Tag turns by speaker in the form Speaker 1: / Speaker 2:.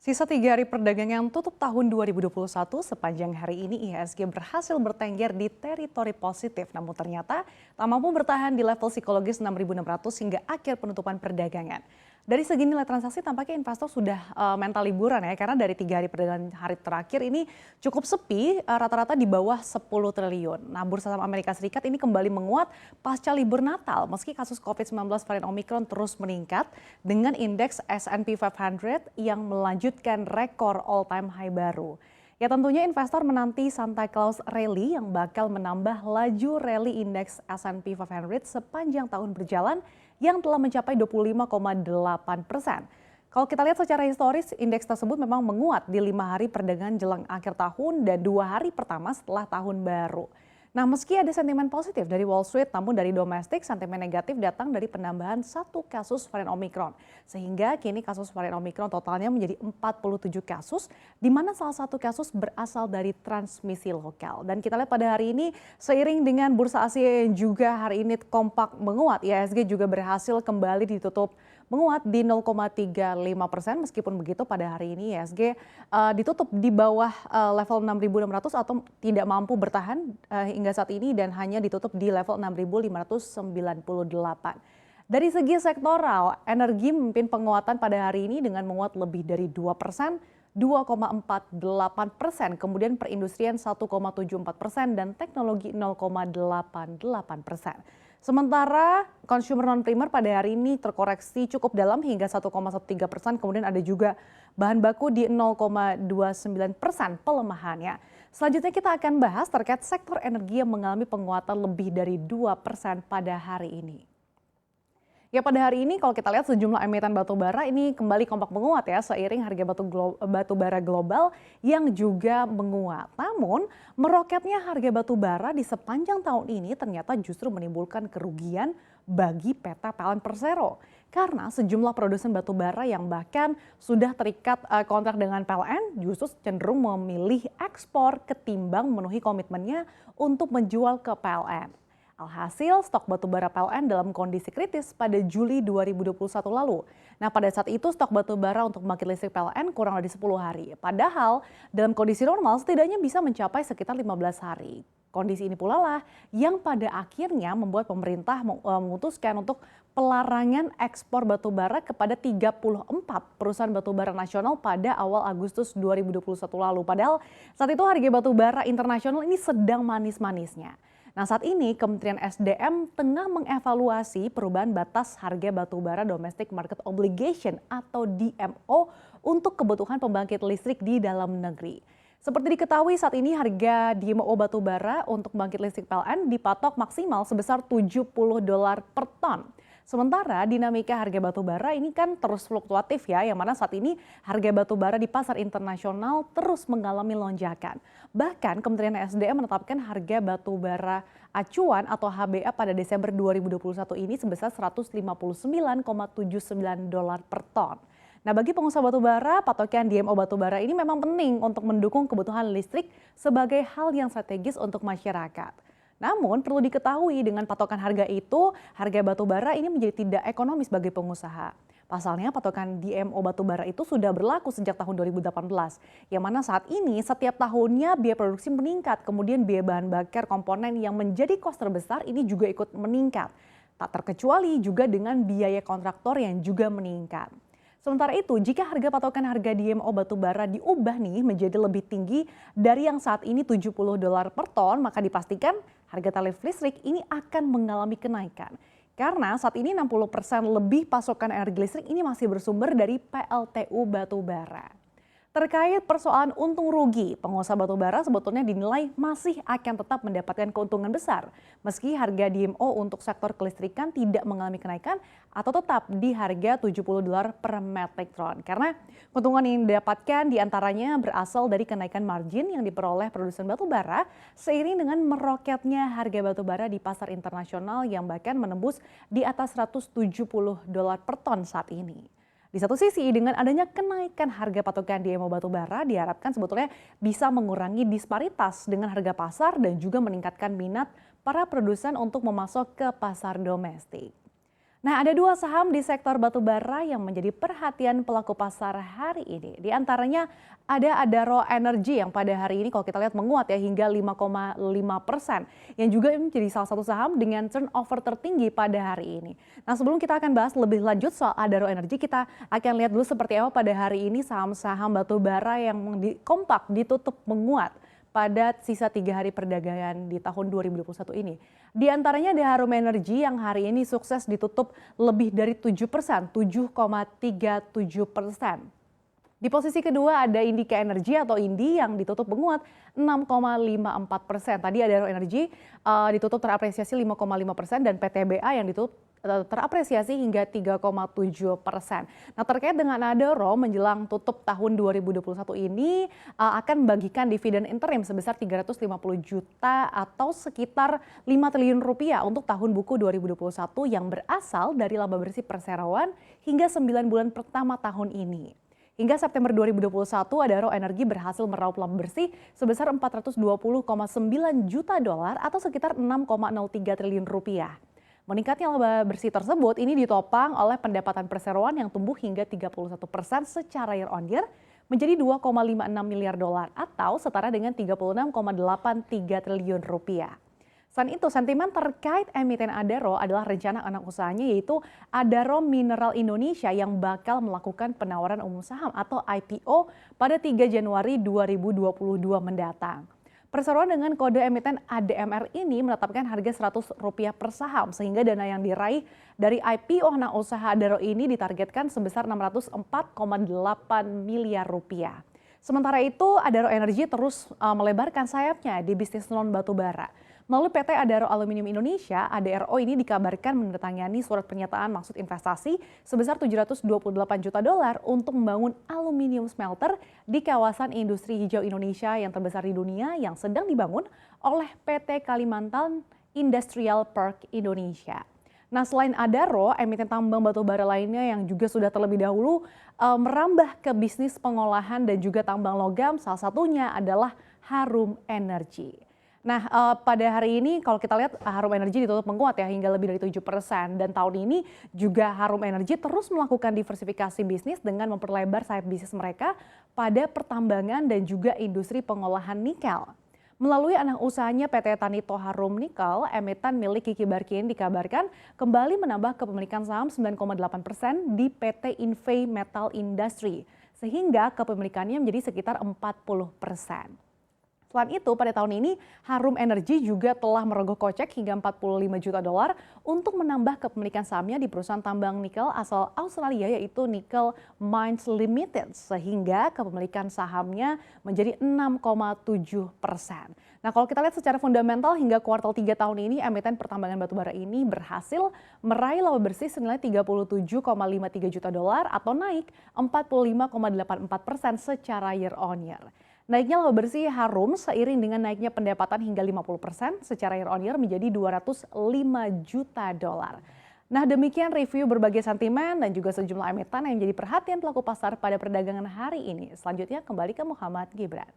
Speaker 1: Sisa 3 hari perdagangan tutup tahun 2021, sepanjang hari ini IHSG berhasil bertengger di teritori positif. Namun ternyata tak mampu bertahan di level psikologis 6.600 hingga akhir penutupan perdagangan. Dari segi nilai transaksi tampaknya investor sudah mental liburan ya, karena dari 3 hari perdagangan hari terakhir ini cukup sepi, rata-rata di bawah 10 triliun. Nah, bursa saham Amerika Serikat ini kembali menguat pasca libur Natal meski kasus COVID-19 varian Omicron terus meningkat dengan indeks S&P 500 yang melanjutkan rekor all-time high baru. Ya tentunya investor menanti Santa Claus Rally yang bakal menambah laju rally indeks S&P 500 sepanjang tahun berjalan yang telah mencapai 25,8%. Kalau kita lihat secara historis, indeks tersebut memang menguat di 5 hari perdagangan jelang akhir tahun dan 2 hari pertama setelah tahun baru. Nah, meski ada sentimen positif dari Wall Street, namun dari domestik sentimen negatif datang dari penambahan satu kasus varian Omicron. Sehingga kini kasus varian Omicron totalnya menjadi 47 kasus, di mana salah satu kasus berasal dari transmisi lokal. Dan kita lihat pada hari ini, seiring dengan bursa Asia yang juga hari ini kompak menguat, IHSG juga berhasil kembali ditutup menguat di 0,35%. Meskipun begitu pada hari ini IHSG ditutup di bawah level 6.600 atau tidak mampu bertahan hingga saat ini dan hanya ditutup di level 6.598. Dari segi sektoral, energi memimpin penguatan pada hari ini dengan menguat lebih dari 2%, 2,48%, kemudian perindustrian 1,74% dan teknologi 0,88%. Sementara consumer non-primer pada hari ini terkoreksi cukup dalam hingga 1,13%, kemudian ada juga bahan baku di 0,29% pelemahannya. Selanjutnya kita akan bahas terkait sektor energi yang mengalami penguatan lebih dari 2% pada hari ini. Ya pada hari ini kalau kita lihat sejumlah emiten batubara ini kembali kompak menguat ya seiring harga batubara global yang juga menguat. Namun meroketnya harga batubara di sepanjang tahun ini ternyata justru menimbulkan kerugian bagi PT PLN Persero. Karena sejumlah produsen batubara yang bahkan sudah terikat kontrak dengan PLN justru cenderung memilih ekspor ketimbang memenuhi komitmennya untuk menjual ke PLN. Alhasil, stok batubara PLN dalam kondisi kritis pada Juli 2021 lalu. Nah, pada saat itu stok batubara untuk pembangkit listrik PLN kurang dari 10 hari. Padahal, dalam kondisi normal setidaknya bisa mencapai sekitar 15 hari. Kondisi ini pula lah yang pada akhirnya membuat pemerintah memutuskan untuk pelarangan ekspor batubara kepada 34 perusahaan batubara nasional pada awal Agustus 2021 lalu. Padahal saat itu harga batubara internasional ini sedang manis-manisnya. Nah saat ini Kementerian SDM tengah mengevaluasi perubahan batas harga batubara domestic market obligation atau DMO untuk kebutuhan pembangkit listrik di dalam negeri. Seperti diketahui saat ini harga DMO batubara untuk pembangkit listrik PLN dipatok maksimal sebesar $70 per ton. Sementara dinamika harga batubara ini kan terus fluktuatif ya, yang mana saat ini harga batubara di pasar internasional terus mengalami lonjakan. Bahkan Kementerian SDM menetapkan harga batubara acuan atau HBA pada Desember 2021 ini sebesar $159,79 per ton. Nah bagi pengusaha batubara, patokan DMO batubara ini memang penting untuk mendukung kebutuhan listrik sebagai hal yang strategis untuk masyarakat. Namun perlu diketahui dengan patokan harga itu, harga batubara ini menjadi tidak ekonomis bagi pengusaha. Pasalnya patokan DMO batubara itu sudah berlaku sejak tahun 2018, yang mana saat ini setiap tahunnya biaya produksi meningkat, kemudian biaya bahan bakar komponen yang menjadi kos terbesar ini juga ikut meningkat. Tak terkecuali juga dengan biaya kontraktor yang juga meningkat. Sementara itu, jika harga patokan harga DMO batubara diubah nih menjadi lebih tinggi dari yang saat ini $70 per ton, maka dipastikan harga tarif listrik ini akan mengalami kenaikan. Karena saat ini 60% lebih pasokan energi listrik ini masih bersumber dari PLTU batubara. Terkait persoalan untung rugi, pengusaha batubara sebetulnya dinilai masih akan tetap mendapatkan keuntungan besar meski harga DMO untuk sektor kelistrikan tidak mengalami kenaikan atau tetap di harga $70 per metric ton. Karena keuntungan yang didapatkan diantaranya berasal dari kenaikan margin yang diperoleh produsen batubara seiring dengan meroketnya harga batubara di pasar internasional yang bahkan menembus di atas $170 per ton saat ini. Di satu sisi, dengan adanya kenaikan harga patokan DMO batubara diharapkan sebetulnya bisa mengurangi disparitas dengan harga pasar dan juga meningkatkan minat para produsen untuk memasok ke pasar domestik. Nah, ada dua saham di sektor batubara yang menjadi perhatian pelaku pasar hari ini. Di antaranya ada Adaro Energy yang pada hari ini kalau kita lihat menguat ya hingga 5,5%. Yang juga menjadi salah satu saham dengan turnover tertinggi pada hari ini. Nah, sebelum kita akan bahas lebih lanjut soal Adaro Energy, kita akan lihat dulu seperti apa pada hari ini saham-saham batubara yang kompak ditutup menguat pada sisa 3 hari perdagangan di tahun 2021 ini. Di antaranya ada Harum Energy yang hari ini sukses ditutup lebih dari 7%, 7,37%. Di posisi kedua ada Indika Energy atau Indi yang ditutup menguat 6,54%. Tadi ada Adaro Energy ditutup terapresiasi 5,5% dan PTBA yang ditutup terapresiasi hingga 3,7%. Nah, terkait dengan Adaro menjelang tutup tahun 2021 ini akan membagikan dividen interim sebesar 350 juta atau sekitar 5 triliun rupiah untuk tahun buku 2021 yang berasal dari laba bersih perseroan hingga 9 bulan pertama tahun ini. Hingga September 2021, Adaro Energy berhasil meraup laba bersih sebesar 420,9 juta dolar atau sekitar 6,03 triliun rupiah. Meningkatnya laba bersih tersebut ini ditopang oleh pendapatan perseroan yang tumbuh hingga 31% secara year on year menjadi 2,56 miliar dolar atau setara dengan 36,83 triliun rupiah. Selain itu, sentimen terkait emiten Adaro adalah rencana anak usahanya yaitu Adaro Mineral Indonesia yang bakal melakukan penawaran umum saham atau IPO pada 3 Januari 2022 mendatang. Perseroan dengan kode emiten ADMR ini menetapkan harga Rp100 per saham sehingga dana yang diraih dari IPO anak usaha Adaro ini ditargetkan sebesar 604,8 miliar rupiah. Sementara itu, Adaro Energy terus melebarkan sayapnya di bisnis non batubara. Melalui PT Adaro Aluminium Indonesia, ADRO ini dikabarkan menandatangani surat pernyataan maksud investasi sebesar 728 juta dolar untuk membangun aluminium smelter di kawasan industri hijau Indonesia yang terbesar di dunia yang sedang dibangun oleh PT Kalimantan Industrial Park Indonesia. Nah, selain Adaro, emiten tambang batubara lainnya yang juga sudah terlebih dahulu merambah ke bisnis pengolahan dan juga tambang logam, salah satunya adalah Harum Energy. Nah, pada hari ini kalau kita lihat Harum Energy ditutup menguat ya hingga lebih dari 7%. Dan tahun ini juga Harum Energy terus melakukan diversifikasi bisnis dengan memperlebar sayap bisnis mereka pada pertambangan dan juga industri pengolahan nikel. Melalui anak usahanya PT Tanito Harum Nikel, emiten milik Kiki Barkin dikabarkan kembali menambah kepemilikan saham 9,8% di PT Invey Metal Industry, sehingga kepemilikannya menjadi sekitar 40%. Selain itu, pada tahun ini Harum Energy juga telah merogoh kocek hingga 45 juta dolar untuk menambah kepemilikan sahamnya di perusahaan tambang nikel asal Australia yaitu Nickel Mines Limited sehingga kepemilikan sahamnya menjadi 6,7%. Nah, kalau kita lihat secara fundamental hingga kuartal 3 tahun ini emiten pertambangan batubara ini berhasil meraih laba bersih senilai 37,53 juta dolar atau naik 45,84% secara year on year. Naiknya laba bersih Harum seiring dengan naiknya pendapatan hingga 50% secara year on year menjadi 205 juta dolar. Nah, demikian review berbagai sentimen dan juga sejumlah emiten yang menjadi perhatian pelaku pasar pada perdagangan hari ini. Selanjutnya kembali ke Muhammad Gibran.